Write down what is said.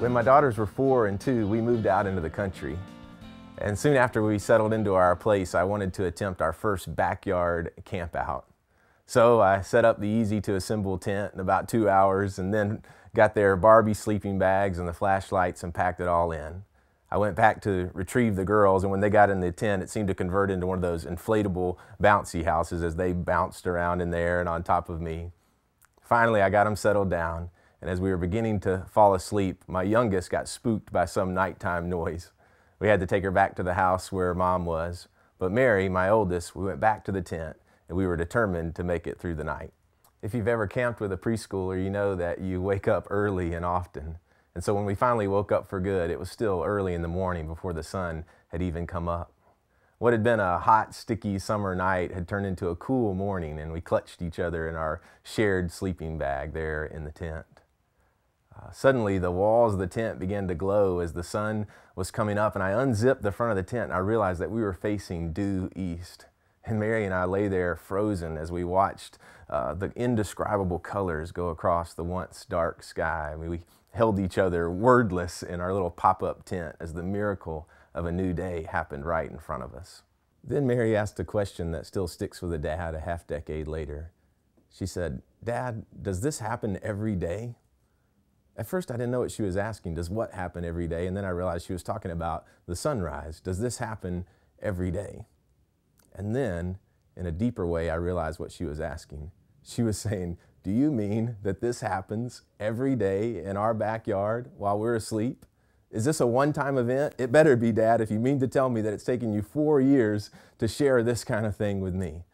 When my daughters were 4 and 2, we moved out into the country. And soon after we settled into our place, I wanted to attempt our first backyard camp out. So I set up the easy to assemble tent in about 2 hours and then got their Barbie sleeping bags and the flashlights and packed it all in. I went back to retrieve the girls, and when they got in the tent, it seemed to convert into one of those inflatable bouncy houses as they bounced around in there and on top of me. Finally, I got them settled down, and as we were beginning to fall asleep, my youngest got spooked by some nighttime noise. We had to take her back to the house where Mom was, but Mary, my oldest, we went back to the tent, and we were determined to make it through the night. If you've ever camped with a preschooler, you know that you wake up early and often. And so when we finally woke up for good, it was still early in the morning before the sun had even come up. What had been a hot, sticky summer night had turned into a cool morning, and we clutched each other in our shared sleeping bag there in the tent. Suddenly, the walls of the tent began to glow as the sun was coming up, and I unzipped the front of the tent, and I realized that we were facing due east. And Mary and I lay there frozen as we watched the indescribable colors go across the once dark sky. We held each other wordless in our little pop-up tent as the miracle of a new day happened right in front of us. Then Mary asked a question that still sticks with a dad a half-decade later. She said, "Dad, does this happen every day?" At first I didn't know what she was asking. Does what happen every day? And then I realized she was talking about the sunrise. Does this happen every day? And then, in a deeper way, I realized what she was asking. She was saying, "Do you mean that this happens every day in our backyard while we're asleep? Is this a one-time event? It better be, Dad, if you mean to tell me that it's taken you 4 years to share this kind of thing with me."